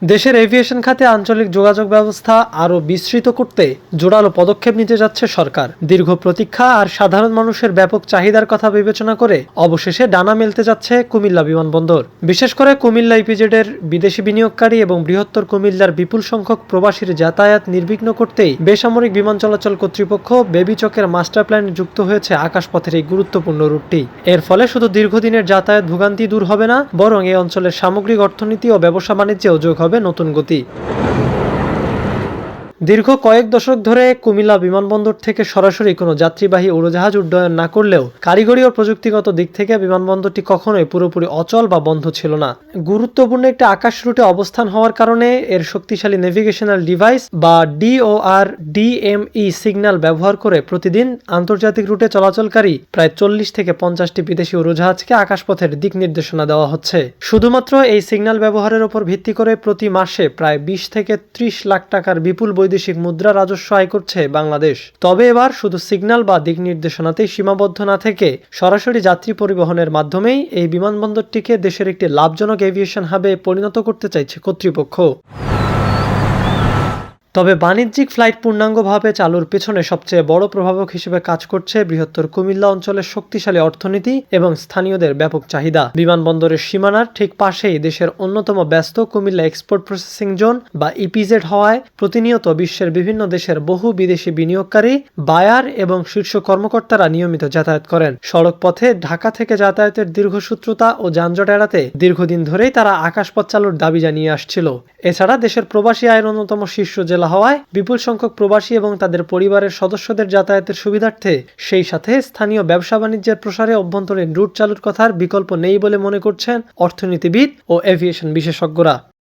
দেশের এভিয়েশন খাতে আঞ্চলিক যোগাযোগ ব্যবস্থা আরও বিস্তৃত করতে জোরালো পদক্ষেপ নিতে যাচ্ছে সরকার। দীর্ঘ প্রতীক্ষা আর সাধারণ মানুষের ব্যাপক চাহিদার কথা বিবেচনা করে অবশেষে ডানা মেলতে যাচ্ছে কুমিল্লা বিমানবন্দর। বিশেষ করে কুমিল্লা ইপিজেডের বিদেশি বিনিয়োগকারী এবং বৃহত্তর কুমিল্লার বিপুল সংখ্যক প্রবাসীর যাতায়াত নির্বিঘ্ন করতেই বেসামরিক বিমান চলাচল কর্তৃপক্ষ বেবি চকের মাস্টার প্ল্যানে যুক্ত হয়েছে আকাশপথের এই গুরুত্বপূর্ণ রুটটি। এর ফলে শুধু দীর্ঘদিনের যাতায়াত ভোগান্তি দূর হবে না, বরং এই অঞ্চলের সামগ্রিক অর্থনীতি ও ব্যবসা বাণিজ্যেও যোগ হবে নতুন গতি। দীর্ঘ কয়েক দশক ধরে কুমিল্লা বিমানবন্দর থেকে সরাসরি কোনো যাত্রীবাহী উড়োজাহাজ উড্ডয়ন না করলেও কারিগরি ও প্রযুক্তিগত দিক থেকে বিমানবন্দরটি কখনোই পুরোপুরি অচল বা বন্ধ ছিল না। গুরুত্বপূর্ণ একটি আকাশ রুটে অবস্থান হওয়ার কারণে এর শক্তিশালী নেভিগেশনাল ডিভাইস বা ডিওআর ডিএমই সিগন্যাল ব্যবহার করে প্রতিদিন আন্তর্জাতিক রুটে চলাচলকারী প্রায় 40 থেকে 50টি বিদেশি উড়োজাহাজকে আকাশপথের দিক নির্দেশনা দেওয়া হচ্ছে। শুধুমাত্র এই সিগন্যাল ব্যবহারের উপর ভিত্তি করে প্রতি মাসে প্রায় 20 থেকে 30 লাখ টাকার বিপুল বৈদেশিক মুদ্রা রাজস্ব আয় করছে বাংলাদেশ। তবে এবার শুধু সিগন্যাল বা দিক নির্দেশনাতেই সীমাবদ্ধ না থেকে সরাসরি যাত্রী পরিবহনের মাধ্যমেই এই বিমানবন্দরটিকে দেশের একটি লাভজনক এভিয়েশন হাবে পরিণত করতে চাইছে কর্তৃপক্ষ। তবে বাণিজ্যিক ফ্লাইট পূর্ণাঙ্গভাবে চালুর পেছনে সবচেয়ে বড় প্রভাবক হিসেবে কাজ করছে বৃহত্তর কুমিল্লা অঞ্চলের শক্তিশালী অর্থনীতি এবং স্থানীয়দের ব্যাপক চাহিদা। বিমানবন্দরের সীমানার ঠিক পাশেই দেশের অন্যতম ব্যস্ত কুমিল্লা এক্সপোর্ট প্রসেসিং জোন বা ইপিজেড হওয়ায় প্রতিনিয়ত বিশ্বের বিভিন্ন দেশের বহু বিদেশি বিনিয়োগকারী, বায়ার এবং শীর্ষ কর্মকর্তারা নিয়মিত যাতায়াত করেন। সড়ক পথে ঢাকা থেকে যাতায়াতের দীর্ঘসূত্রতা ও যানজট এড়াতে দীর্ঘদিন ধরেই তারা আকাশপথ চালুর দাবি জানিয়ে আসছিল। এছাড়া দেশের প্রবাসী আয়ের অন্যতম শীর্ষ জেলা হওয়ায় বিপুল সংখ্যক প্রবাসী এবং তাদের পরিবারের সদস্যদের যাতায়াতের সুবিধার্থে সেই সাথে স্থানীয় ব্যবসা বাণিজ্যের প্রসারে অভ্যন্তরীণ রুট চালুর কথার বিকল্প নেই বলে মনে করছেন অর্থনীতিবিদ ও এভিয়েশন বিশেষজ্ঞরা।